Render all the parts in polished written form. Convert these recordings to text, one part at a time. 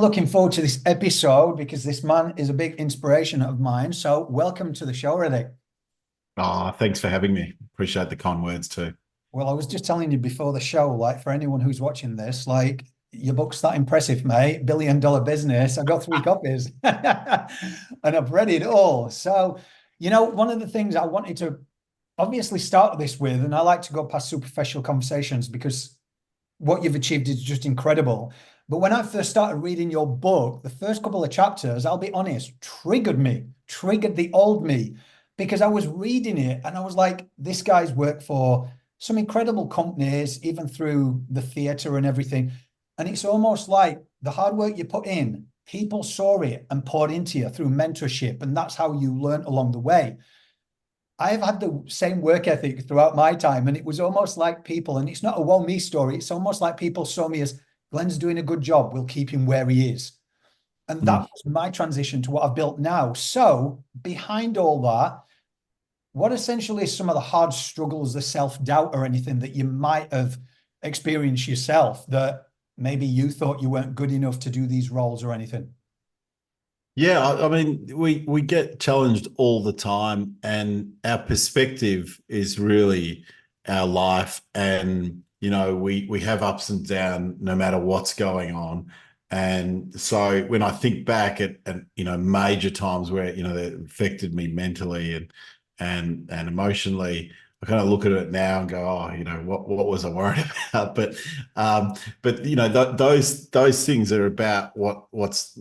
Looking forward to this episode because this man is a big inspiration of mine. So, welcome to the show, Radek. Oh, thanks for having me. Appreciate the kind words too. Well, I was just telling you before the show, like for anyone who's watching this, like your book's that impressive, mate. $1 billion business. I got three copies and I've read it all. So, one of the things I wanted to obviously start this with, and I like to go past superficial conversations because what you've achieved is just incredible. But when I first started reading your book, the first couple of chapters, I'll be honest, triggered me, triggered the old me, because I was reading it and I was like, this guy's worked for some incredible companies, even through the theatre and everything. And it's almost like the hard work you put in, people saw it and poured into you through mentorship. And that's how you learn along the way. I've had the same work ethic throughout my time, and it was almost like people, and it's not a woe me story, it's almost like people saw me as Glenn's doing a good job, we'll keep him where he is. And that Mm. was my transition to what I've built now. So, behind all that, what essentially is some of the hard struggles, the self-doubt or anything that you might have experienced yourself that maybe you thought you weren't good enough to do these roles or anything? Yeah, I mean, we get challenged all the time, and our perspective is really our life. And we have ups and downs no matter what's going on. And so when I think back at major times where that affected me mentally and emotionally, I kind of look at it now and go, oh, what was I worried about? But those things are about what's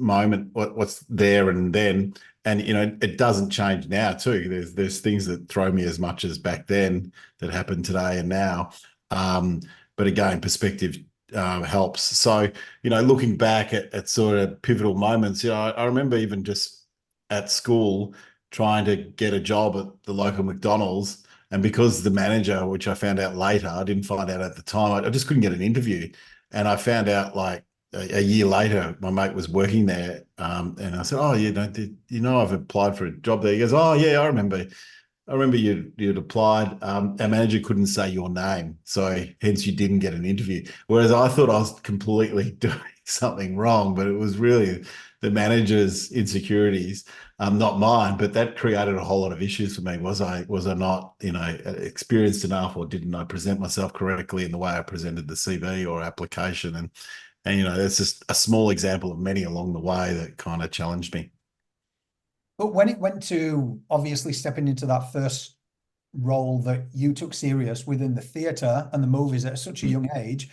there and then, and it doesn't change now too. There's things that throw me as much as back then that happen today and now. Um, but again, perspective helps. So looking back at sort of pivotal moments, I remember even just at school trying to get a job at the local McDonald's. And because the manager, which I found out later, I didn't find out at the time, I just couldn't get an interview. And I found out like a year later, my mate was working there. And I said, oh, I've applied for a job there. He goes, oh, yeah, I remember you'd applied. Our manager couldn't say your name, so hence you didn't get an interview. Whereas I thought I was completely doing something wrong, but it was really the manager's insecurities, not mine. But that created a whole lot of issues for me. Was I not experienced enough, or didn't I present myself correctly in the way I presented the CV or application? And that's just a small example of many along the way that kind of challenged me. But when it went to obviously stepping into that first role that you took serious within the theatre and the movies at such a young age,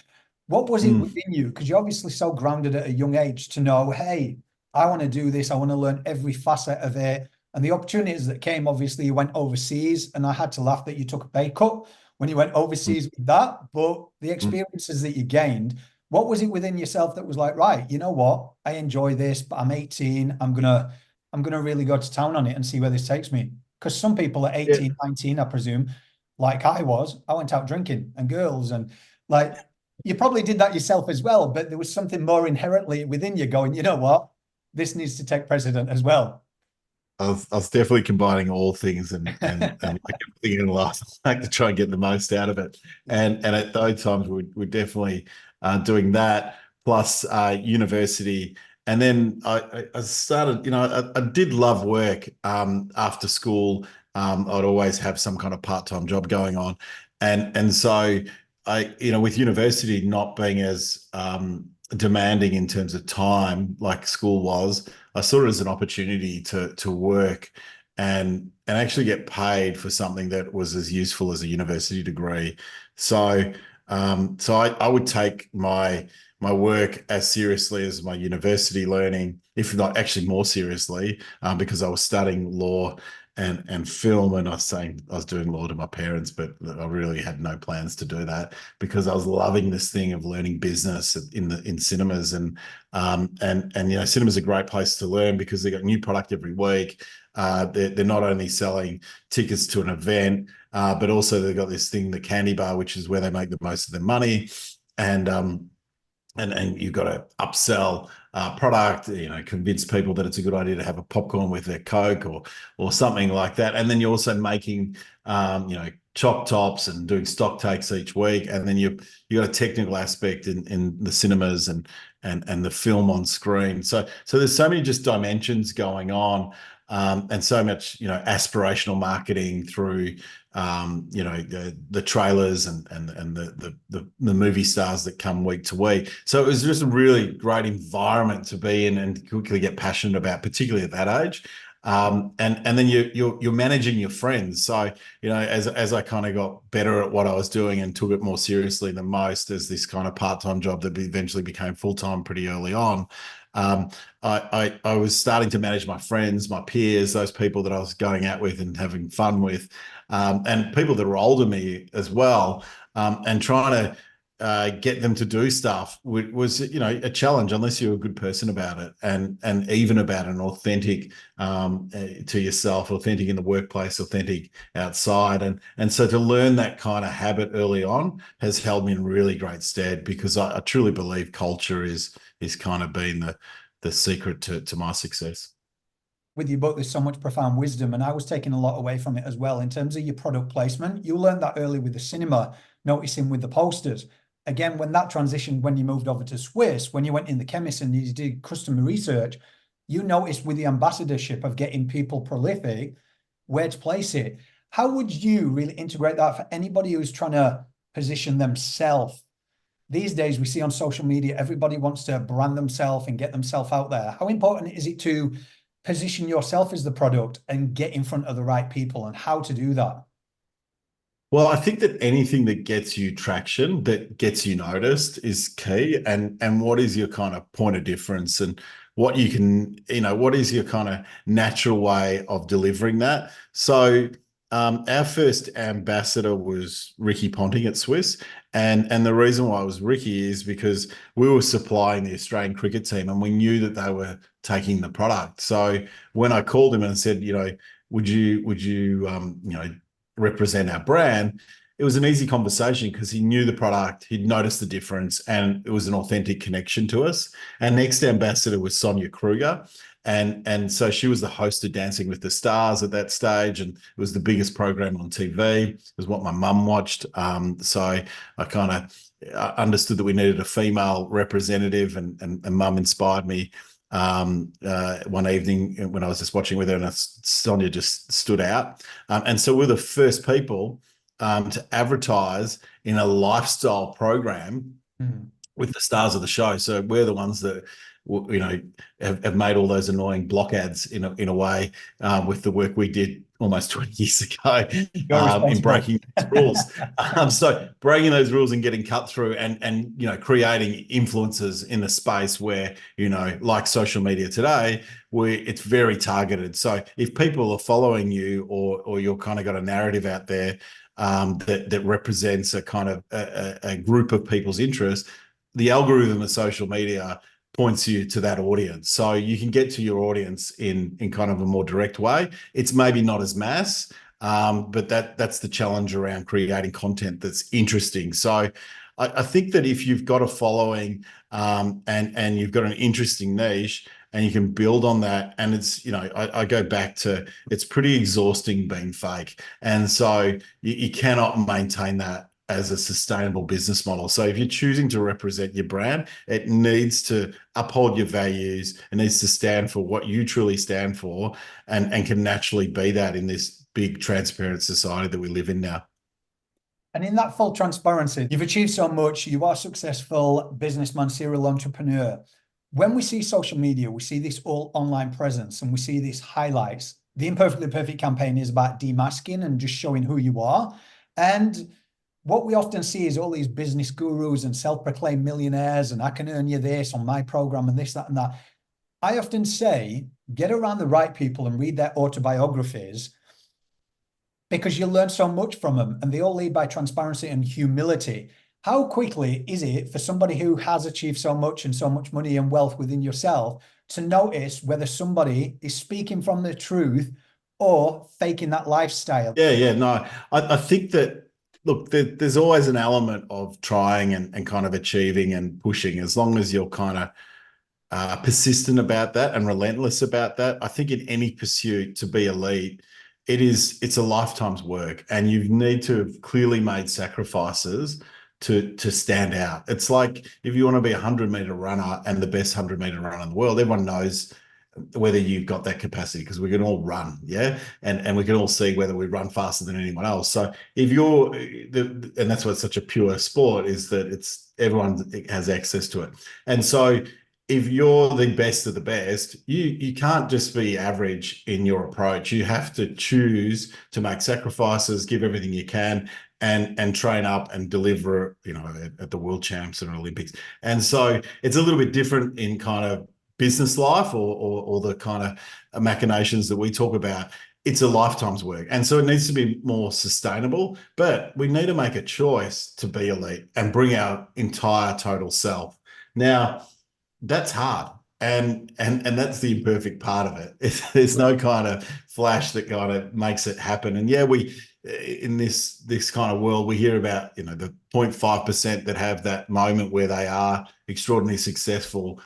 what was it Mm. within you? Because you're obviously so grounded at a young age to know, hey, I want to do this. I want to learn every facet of it. And the opportunities that came, obviously, you went overseas, and I had to laugh that you took a pay cut when you went Mm. overseas with that. But the Mm. experiences that you gained, what was it within yourself that was like, right, you know what? I enjoy this, but I'm 18. I'm gonna really go to town on it and see where this takes me. Because some people at Yeah. 18, 19, I presume, like I was, I went out drinking and girls and like you probably did that yourself as well, but there was something more inherently within you going, you know what? This needs to take precedent as well. I was definitely combining all things and like everything in life, like to try and get the most out of it. And at those times we're definitely doing that plus university. And then I started, I did love work after school. I'd always have some kind of part-time job going on. And so with university not being as demanding in terms of time like school was, I saw it as an opportunity to work and actually get paid for something that was as useful as a university degree. So I would take my work as seriously as my university learning, if not actually more seriously, because I was studying law and film, and I was saying I was doing law to my parents, but I really had no plans to do that because I was loving this thing of learning business in cinemas. And cinema's a great place to learn because they got new product every week. They're not only selling tickets to an event, but also they've got this thing, the candy bar, which is where they make the most of their money. And you've got to upsell product, convince people that it's a good idea to have a popcorn with their Coke or something like that. And then you're also making, chop tops and doing stock takes each week. And then you got a technical aspect in the cinemas and the film on screen. So there's so many just dimensions going on, and so much, aspirational marketing through, the trailers and the movie stars that come week to week. So it was just a really great environment to be in and quickly get passionate about, particularly at that age. And then you're managing your friends. So, as I kind of got better at what I was doing and took it more seriously than most, as this kind of part-time job that eventually became full-time pretty early on, I was starting to manage my friends, my peers, those people that I was going out with and having fun with, and people that were older than me as well, and trying to get them to do stuff was a challenge unless you're a good person about it, and even about an authentic, to yourself, authentic in the workplace, authentic outside, and so to learn that kind of habit early on has held me in really great stead, because I truly believe culture is kind of been the secret to my success. With your book, there's so much profound wisdom, and I was taking a lot away from it as well in terms of your product placement. You learned that early with the cinema, noticing with the posters. Again, when that transitioned, when you moved over to Swisse, when you went in the chemist and you did customer research, you noticed with the ambassadorship of getting people prolific, where to place it. How would you really integrate that for anybody who's trying to position themselves? These days, we see on social media, everybody wants to brand themselves and get themselves out there. How important is it to position yourself as the product and get in front of the right people, and how to do that? Well, I think that anything that gets you traction, that gets you noticed, is key. And what is your kind of point of difference, and what you can, what is your kind of natural way of delivering that? So our first ambassador was Ricky Ponting at Swisse. And the reason why it was Ricky is because we were supplying the Australian cricket team, and we knew that they were taking the product. So when I called him and said, would you represent our brand, it was an easy conversation because he knew the product, he'd noticed the difference, and it was an authentic connection to us. Our next ambassador was Sonia Kruger. And so she was the host of Dancing with the Stars at that stage, and it was the biggest program on TV. It was what my mum watched. So I kind of understood that we needed a female representative, and mum inspired me one evening when I was just watching with her, and Sonia just stood out. And so we're the first people to advertise in a lifestyle program with the stars of the show. So we're the ones that have made all those annoying block ads in a way, with the work we did almost 20 years ago, in breaking those rules. So breaking those rules and getting cut through, and creating influencers in the space where, like social media today, where it's very targeted. So if people are following you, or you're kind of got a narrative out there that represents a kind of a group of people's interests, the algorithm of social media points you to that audience. So you can get to your audience in kind of a more direct way. It's maybe not as mass, but that's the challenge around creating content that's interesting. So I think that if you've got a following, and you've got an interesting niche, and you can build on that, and it's, I go back to, it's pretty exhausting being fake. And so you cannot maintain that as a sustainable business model. So if you're choosing to represent your brand, it needs to uphold your values. It needs to stand for what you truly stand for, and can naturally be that in this big transparent society that we live in now. And in that full transparency, you've achieved so much. You are a successful businessman, serial entrepreneur. When we see social media, we see this all online presence, and we see these highlights. The Imperfectly Perfect campaign is about demasking and just showing who you are. And what we often see is all these business gurus and self-proclaimed millionaires, and I can earn you this on my program, and this, that, and that. I often say, get around the right people and read their autobiographies, because you'll learn so much from them, and they all lead by transparency and humility. How quickly is it for somebody who has achieved so much and so much money and wealth within yourself to notice whether somebody is speaking from the truth or faking that lifestyle? Yeah, no, I think that, look, there's always an element of trying and kind of achieving and pushing, as long as you're kind of persistent about that and relentless about that. I think in any pursuit to be elite, it's a lifetime's work, and you need to have clearly made sacrifices to stand out. It's like if you want to be a 100-meter runner and the best 100-meter runner in the world, everyone knows whether you've got that capacity because we can all run, yeah, and we can all see whether we run faster than anyone else. So if you're and that's why it's such a pure sport, is that it's everyone has access to it. And so if you're the best of the best, you can't just be average in your approach. You have to choose to make sacrifices, give everything you can, and train up and deliver, at the world champs and Olympics. And so it's a little bit different in kind of business life or the kind of machinations that we talk about. It's a lifetime's work. And so it needs to be more sustainable, but we need to make a choice to be elite and bring our entire total self. Now, that's hard. And that's the imperfect part of it. There's no kind of flash that kind of makes it happen. And yeah, we in this kind of world, we hear about, the 0.5% that have that moment where they are extraordinarily successful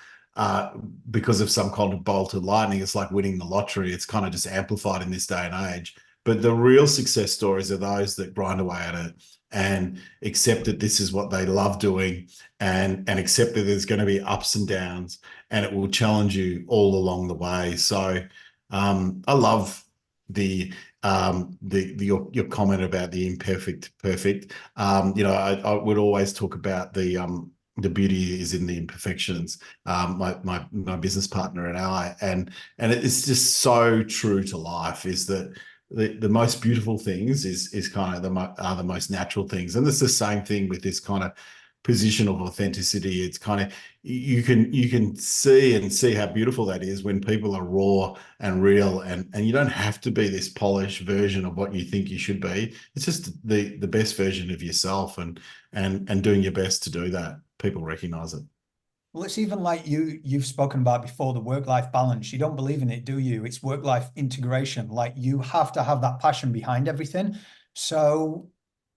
because of some kind of bolt of lightning. It's like winning the lottery. It's kind of just amplified in this day and age. But the real success stories are those that grind away at it and accept that this is what they love doing and accept that there's going to be ups and downs and it will challenge you all along the way. So I love your comment about the imperfect perfect. I would always talk about the beauty is in the imperfections. My business partner and I, and it's just so true to life, is that the most beautiful things is kind of are the most natural things. And it's the same thing with this kind of position of authenticity. It's kind of, you can see how beautiful that is when people are raw and real, and you don't have to be this polished version of what you think you should be. It's just the best version of yourself, and doing your best to do that. People recognize it. Well, it's even like you've spoken about before, the work-life balance. You don't believe in it, do you? It's work-life integration. Like, you have to have that passion behind everything. So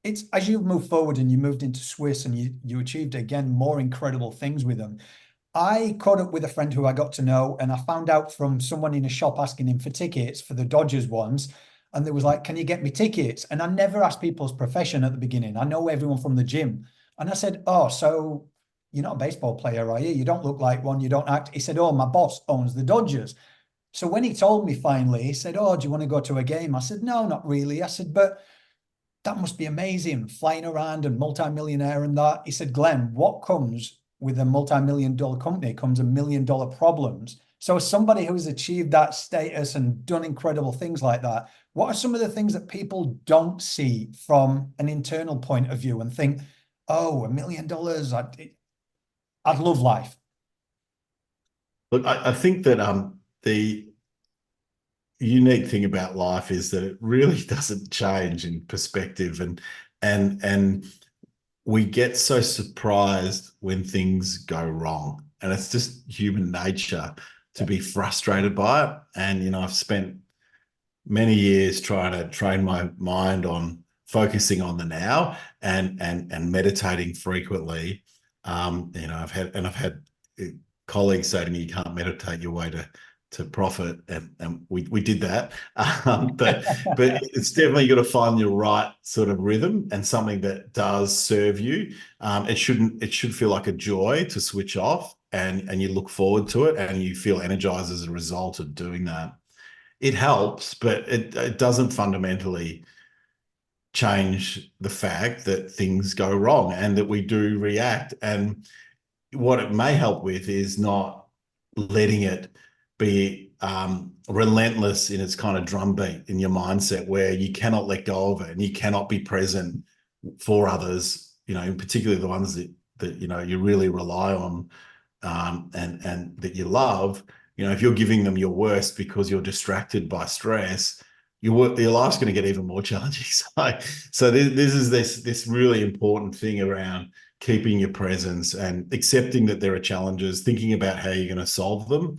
it's, as you move forward and you moved into Swisse and you achieved, again, more incredible things with them. I caught up with a friend who I got to know, and I found out from someone in a shop asking him for tickets for the Dodgers ones. And they was like, can you get me tickets? And I never asked people's profession at the beginning. I know everyone from the gym. And I said, oh, so you're not a baseball player, are you? You don't look like one. You don't act. He said, oh, my boss owns the Dodgers. So when he told me finally, he said, oh, do you want to go to a game? I said, no, not really. I said, but that must be amazing, flying around and multi-millionaire and that. He said, Glenn, what comes with a multi-million-dollar company comes $1 million problems. So as somebody who's achieved that status and done incredible things like that, what are some of the things that people don't see from an internal point of view and think, oh, $1 million, I'd love life? Look, I think that the unique thing about life is that it really doesn't change in perspective, and we get so surprised when things go wrong, and it's just human nature to be frustrated by it. And I've spent many years trying to train my mind on focusing on the now and meditating frequently. I've had colleagues say to me, you can't meditate your way to profit, and we did that. But it's definitely got to find your right sort of rhythm and something that does serve you. It should feel like a joy to switch off, and you look forward to it and you feel energized as a result of doing that. It helps, but it doesn't fundamentally change the fact that things go wrong and that we do react. And what it may help with is not letting it be relentless in its kind of drumbeat in your mindset, where you cannot let go of it and you cannot be present for others, in particular the ones that you really rely on, and that you love. If you're giving them your worst because you're distracted by stress, your life's going to get even more challenging. So this is this really important thing around keeping your presence and accepting that there are challenges, thinking about how you're going to solve them.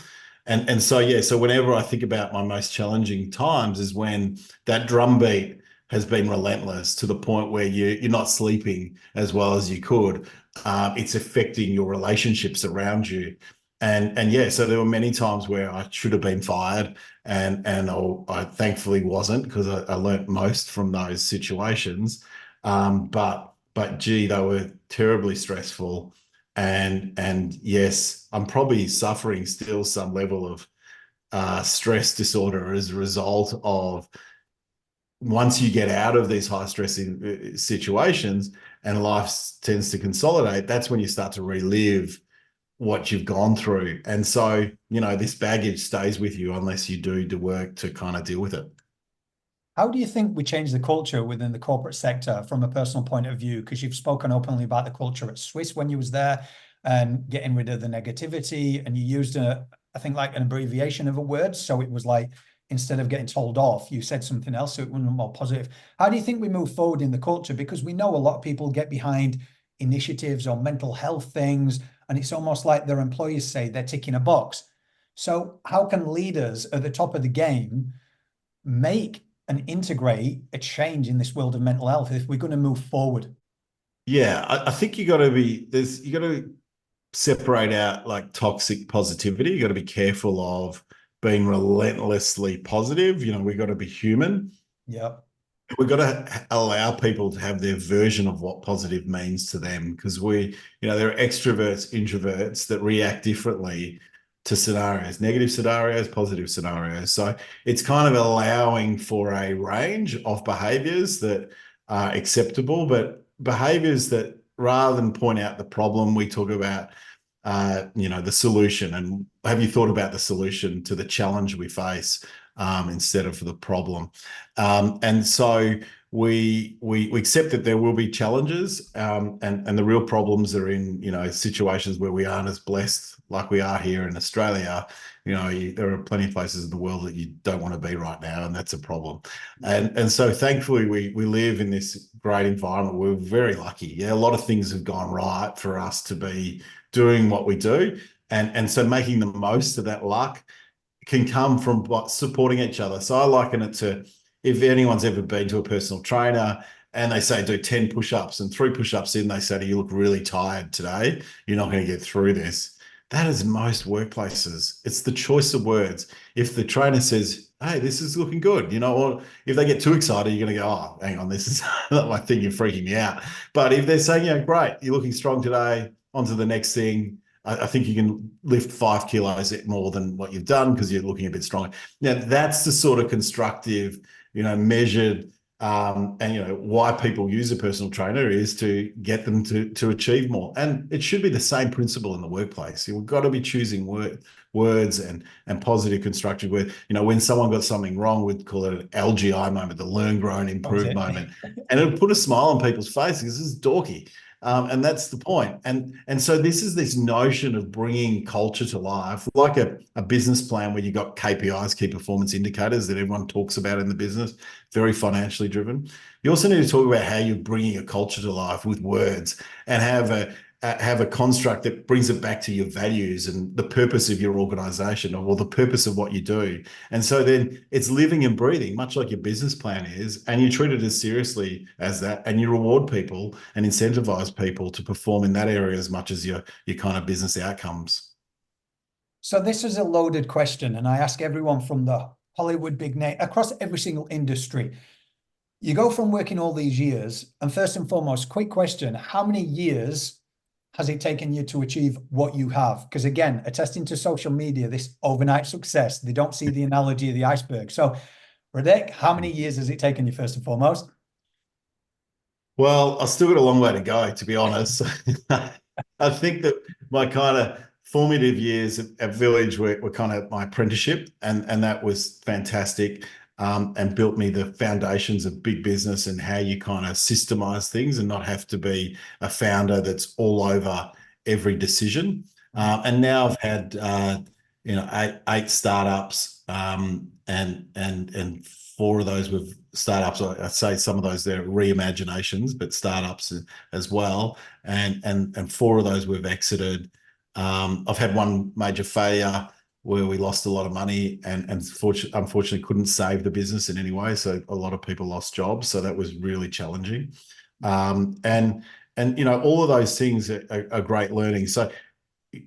So whenever I think about my most challenging times is when that drumbeat has been relentless to the point where you're not sleeping as well as you could. It's affecting your relationships around you. So there were many times where I should have been fired, and I thankfully wasn't, because I learnt most from those situations. But gee, they were terribly stressful. And yes, I'm probably suffering still some level of stress disorder as a result of once you get out of these high stressing situations and life tends to consolidate, that's when you start to relive what you've gone through. And so, this baggage stays with you unless you do the work to kind of deal with it. How do you think we change the culture within the corporate sector from a personal point of view? Because you've spoken openly about the culture at Swisse when you was there and getting rid of the negativity, and you used I think like an abbreviation of a word. So it was like, instead of getting told off, you said something else, so it was more positive. How do you think we move forward in the culture? Because we know a lot of people get behind initiatives or mental health things, and it's almost like their employees say they're ticking a box. So how can leaders at the top of the game make and integrate a change in this world of mental health if we're going to move forward? Yeah, I think you got to separate out like toxic positivity. You got to be careful of being relentlessly positive. We got to be human. Yeah, We've got to allow people to have their version of what positive means to them, because there are extroverts, introverts that react differently to scenarios, negative scenarios, positive scenarios. So it's kind of allowing for a range of behaviors that are acceptable, but behaviors that, rather than point out the problem, we talk about the solution. And have you thought about the solution to the challenge we face, instead of the problem? And so we accept that there will be challenges, and the real problems are in situations where we aren't as blessed like we are here in Australia. There are plenty of places in the world that you don't want to be right now, and that's a problem. And so thankfully we live in this great environment. We're very lucky. Yeah, a lot of things have gone right for us to be doing what we do, and so making the most of that luck can come from supporting each other. So I liken it to, if anyone's ever been to a personal trainer and they say do 10 push-ups, and 3 push-ups in, they say to you, look really tired today, you're not going to get through this. That is most workplaces. It's the choice of words. If the trainer says, hey, this is looking good, or if they get too excited, you're going to go, oh, hang on, this is not my thing, you're freaking me out. But if they're saying, great, you're looking strong today, on to the next thing, I think you can lift 5 kilos more than what you've done because you're looking a bit stronger. Now, that's the sort of constructive, measured, and why people use a personal trainer is to get them to achieve more. And it should be the same principle in the workplace. You've got to be choosing words and positive, constructive words. When someone got something wrong, we'd call it an LGI moment, the learn, grow, and improve moment. And it'll put a smile on people's faces because this is dorky. And that's the point. And so this notion of bringing culture to life, like a business plan where you've got KPIs, key performance indicators, that everyone talks about in the business, very financially driven. You also need to talk about how you're bringing a culture to life with words, and have a construct that brings it back to your values and the purpose of your organization, or the purpose of what you do. And so then it's living and breathing, much like your business plan is, and you treat it as seriously as that, and you reward people and incentivize people to perform in that area as much as your kind of business outcomes. So this is a loaded question, and I ask everyone from the Hollywood big name across every single industry. You go from working all these years, and first and foremost, quick question, how many years has it taken you to achieve what you have? Because again, attesting to social media, this overnight success, they don't see the analogy of the iceberg. So Radek, how many years has it taken you first and foremost? Well, I've still got a long way to go, to be honest. I think that my kind of formative years at Village were kind of my apprenticeship, and that was fantastic, and built me the foundations of big business and how you kind of systemize things and not have to be a founder that's all over every decision. And now I've had eight startups, and 4 of those with startups. I say some of those they're reimaginations, but startups as well. And 4 of those we've exited. I've had one major failure where we lost a lot of money, and unfortunately couldn't save the business in any way. So a lot of people lost jobs. So that was really challenging. And all of those things are great learning. So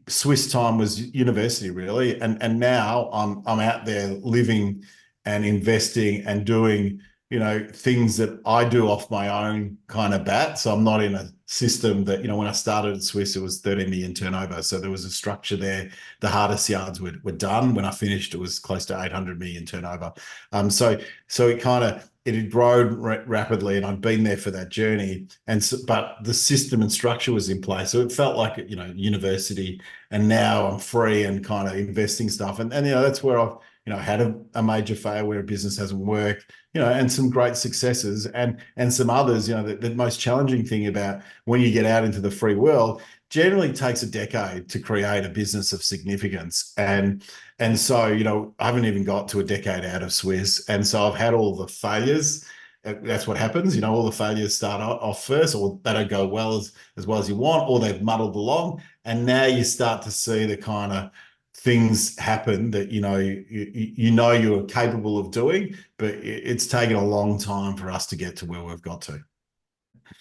Swiss time was university, really, and now I'm out there living and investing and doing things that I do off my own kind of bat. So I'm not in a system that, when I started at Swisse, it was 13 million turnover. So there was a structure there. The hardest yards were done. When I finished, it was close to 800 million turnover. So it had grown rapidly, and I'd been there for that journey. But the system and structure was in place. So it felt like, university, and now I'm free and kind of investing stuff. And that's where I've, had a major failure where a business hasn't worked, and some great successes, and some others. The most challenging thing about when you get out into the free world, generally takes a decade to create a business of significance. And so, I haven't even got to a decade out of Swisse. And so I've had all the failures. That's what happens. All the failures start off first, or they don't go as well as you want, or they've muddled along. And now you start to see the kind of things happen that you're capable of doing, but it's taken a long time for us to get to where we've got to.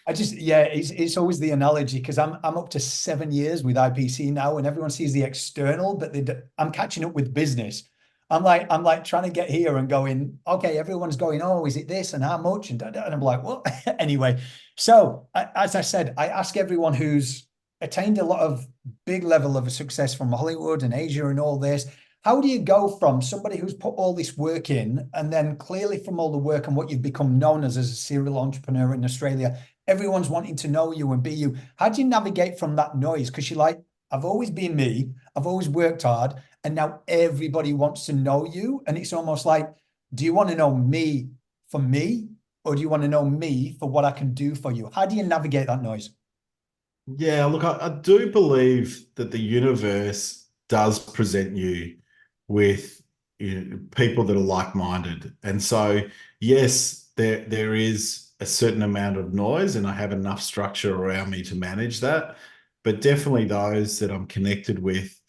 It's always the analogy, because I'm up to 7 years with IPC now, and everyone sees the external, but I'm catching up with business. I'm like trying to get here and going, okay, everyone's going, oh, is it this and how much? And I'm like, well, anyway. So as I said, I ask everyone who's attained a lot of big level of success from Hollywood and Asia and all this, how do you go from somebody who's put all this work in, and then clearly from all the work and what you've become known as a serial entrepreneur in Australia, everyone's wanting to know you and be you. How do you navigate from that noise? Because you're like, I've always been me, I've always worked hard, and now everybody wants to know you. And it's almost like, do you want to know me for me, or do you want to know me for what I can do for you? How do you navigate that noise? Yeah, look, I do believe that the universe does present you with people that are like-minded. And so, yes, there is a certain amount of noise, and I have enough structure around me to manage that. But definitely those that I'm connected with,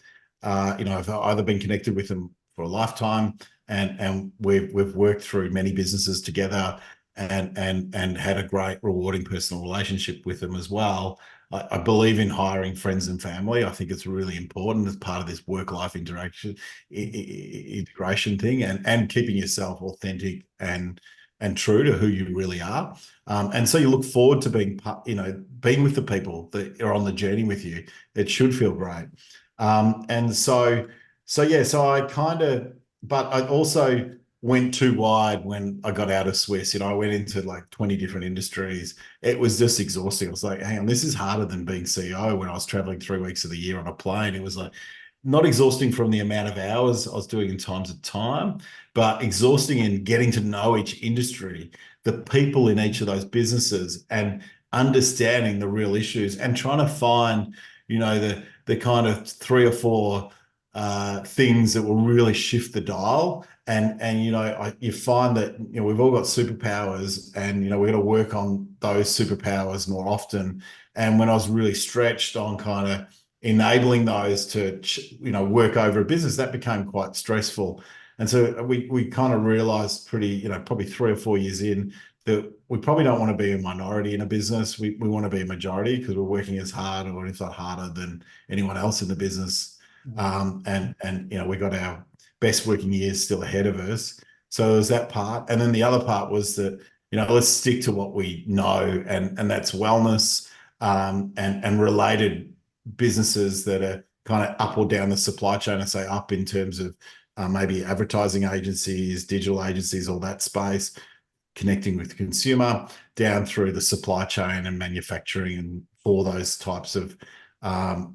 I've either been connected with them for a lifetime, and we've worked through many businesses together, and had a great, rewarding personal relationship with them as well. I believe in hiring friends and family. I think it's really important as part of this work-life integration thing, and keeping yourself authentic and true to who you really are. And so you look forward to being with the people that are on the journey with you. It should feel great. But I also went too wide when I got out of Swisse. I went into like 20 different industries. It was just exhausting. I was like, hang on, this is harder than being CEO when I was traveling 3 weeks of the year on a plane. It was like not exhausting from the amount of hours I was doing in times of time, but exhausting in getting to know each industry, the people in each of those businesses, and understanding the real issues, and trying to find, the kind of 3 or 4 things that will really shift the dial. And you find that we've all got superpowers, and we've got to work on those superpowers more often. And when I was really stretched on kind of enabling those to work over a business, that became quite stressful. And so we kind of realized probably 3 or 4 years in, that we probably don't want to be a minority in a business. We want to be a majority, because we're working as hard, or if not harder, than anyone else in the business. And we got our best working years still ahead of us. So there's that part. And then the other part was that, let's stick to what we know, and that's wellness, and related businesses that are kind of up or down the supply chain. I say up in terms of maybe advertising agencies, digital agencies, all that space, connecting with the consumer, down through the supply chain and manufacturing, and for those types of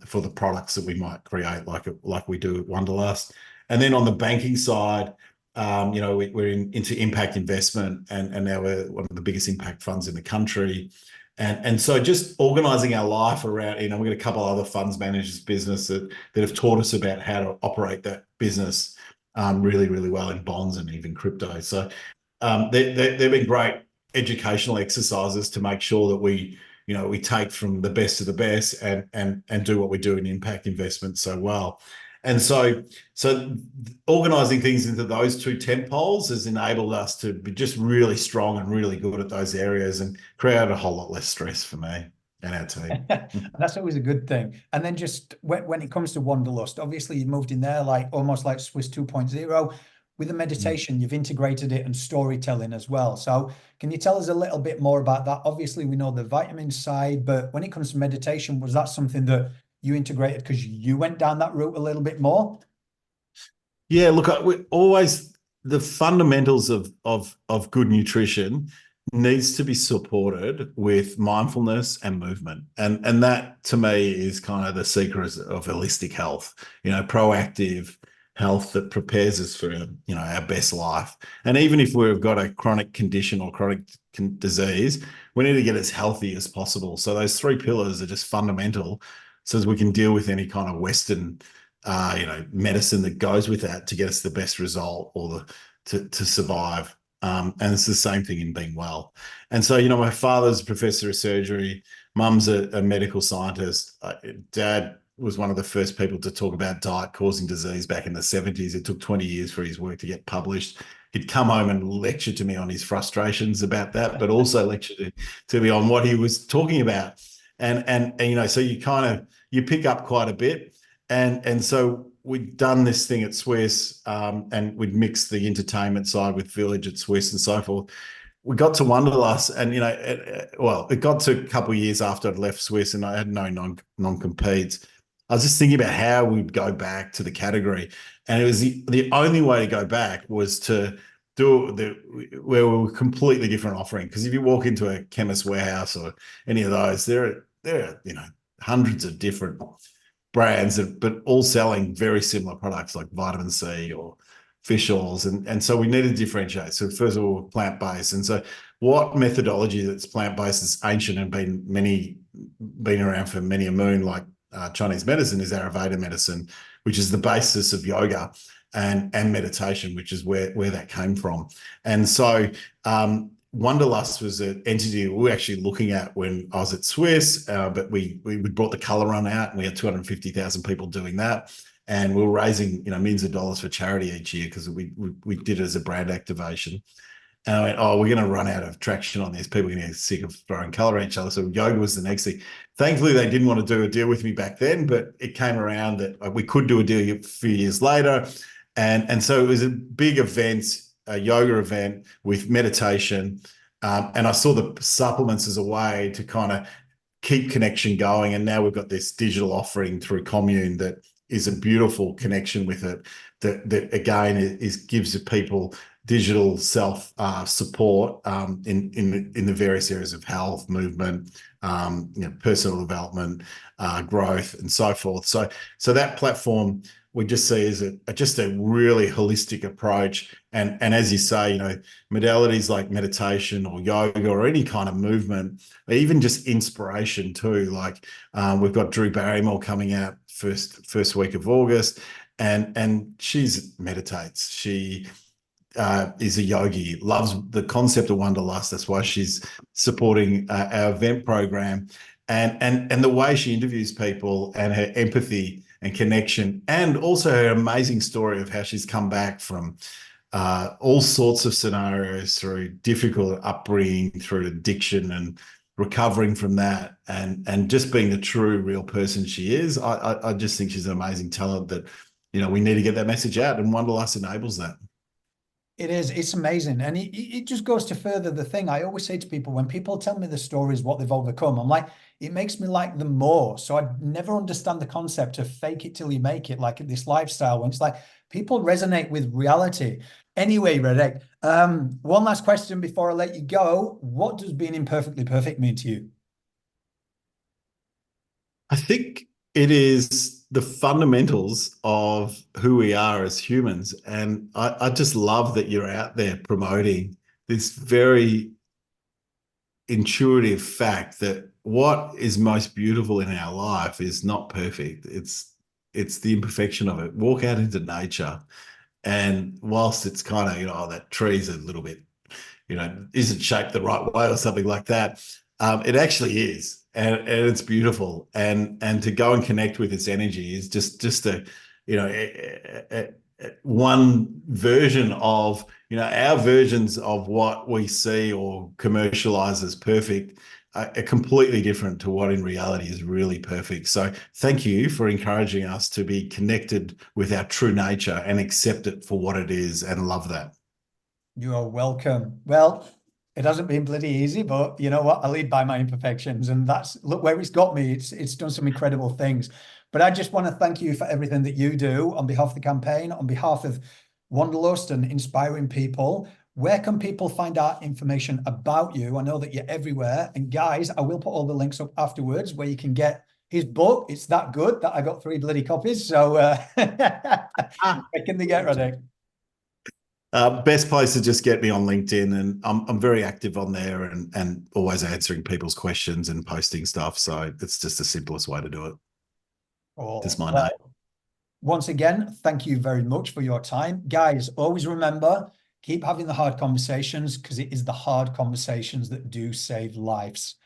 for the products that we might create, like we do at Wonderlust. And then on the banking side, we're into impact investment, and now we're one of the biggest impact funds in the country. And so just organizing our life around, we've got a couple other funds managers business that have taught us about how to operate that business really, really well in bonds and even crypto. So they've been great educational exercises to make sure that we take from the best of the best, and do what we do in impact investment so well. And so organizing things into those 2 tent poles has enabled us to be just really strong and really good at those areas, and create a whole lot less stress for me and our team. That's always a good thing. And then just when it comes to Wanderlust, obviously you moved in there like almost like Swisse 2.0. with the meditation, you've integrated it and storytelling as well. So can you tell us a little bit more about that? Obviously, we know the vitamin side, but when it comes to meditation, was that something that you integrated because you went down that route a little bit more? Yeah, look, we always the fundamentals of good nutrition needs to be supported with mindfulness and movement, and that to me is kind of the secret of holistic health. Proactive health that prepares us for our best life. And even if we've got a chronic condition or chronic disease, we need to get as healthy as possible. So those three pillars are just fundamental, so as we can deal with any kind of Western medicine that goes with that to get us the best result or to survive. And it's the same thing in being well. And so, my father's a professor of surgery, mum's a medical scientist. Dad was one of the first people to talk about diet causing disease back in the 70s. It took 20 years for his work to get published. He'd come home and lecture to me on his frustrations about that, but also lecture to me on what he was talking about. And so you pick up quite a bit. And so we'd done this thing at Swisse, and we'd mixed the entertainment side with Village at Swisse and so forth. We got to Wanderlust, and it got to a couple of years after I'd left Swisse, and I had no non-competes. I was just thinking about how we'd go back to the category, and it was the only way to go back was to do where we were completely different offering. Because if you walk into a Chemist Warehouse or any of those, there are hundreds of different brands, but all selling very similar products like vitamin C or fish oils. And so we need to differentiate. So first of all, plant-based. And so what methodology that's plant-based is ancient and been around for many a moon, like Chinese medicine, is Ayurveda medicine, which is the basis of yoga and meditation, which is where that came from. And so Wanderlust was an entity we were actually looking at when I was at Swisse, but we brought the Colour Run out, and we had 250,000 people doing that, and we were raising millions of dollars for charity each year because we did it as a brand activation. And I went, oh, we're going to run out of traction on this. People are going to get sick of throwing colour at each other. So yoga was the next thing. Thankfully, they didn't want to do a deal with me back then, but it came around that we could do a deal a few years later, and so it was a big event, a yoga event with meditation. And I saw the supplements as a way to kind of keep connection going. And now we've got this digital offering through Commune that is a beautiful connection with it. That again gives the people digital self support in the various areas of health, movement, personal development, growth, and so forth. So that platform we just see as just a really holistic approach. And as you say, modalities like meditation or yoga or any kind of movement, or even just inspiration too. Like we've got Drew Barrymore coming out first week of August, and she's meditates. She is a yogi, loves the concept of Wanderlust. That's why she's supporting our event program, and the way she interviews people and her empathy and connection, and also her amazing story of how she's come back from all sorts of scenarios, through difficult upbringing, through addiction, and recovering from that, and just being the true, real person she is. I just think she's an amazing talent that we need to get that message out, and Wanderlust enables that. It is. It's amazing. And it just goes to further the thing. I always say to people, when people tell me the stories, what they've overcome, I'm like, it makes me like them more. So I never understand the concept of fake it till you make it, like this lifestyle. When it's like people resonate with reality. Anyway, Radek, one last question before I let you go. What does being imperfectly perfect mean to you? I think it is the fundamentals of who we are as humans. And I just love that you're out there promoting this very intuitive fact that what is most beautiful in our life is not perfect. It's the imperfection of it. Walk out into nature, and whilst it's kind of, that tree's a little bit, isn't shaped the right way or something like that, it actually is. And it's beautiful, and to go and connect with its energy is just one version of our versions of what we see or commercialize as perfect completely different to what in reality is really perfect. So thank you for encouraging us to be connected with our true nature and accept it for what it is and love that. You are welcome. Well, it hasn't been bloody easy, but you know what? I lead by my imperfections, and that's look where it's got me. It's done some incredible things. But I just want to thank you for everything that you do on behalf of the campaign, on behalf of Wanderlust and inspiring people. Where can people find out information about you? I know that you're everywhere. And guys, I will put all the links up afterwards where you can get his book. It's that good that I got 3 bloody copies. So where can they get, Radek? Best place to just get me on LinkedIn, and I'm very active on there and always answering people's questions and posting stuff. So it's just the simplest way to do it. Just Oh, my name. well, once again, thank you very much for your time. Guys, always remember, keep having the hard conversations because it is the hard conversations that do save lives.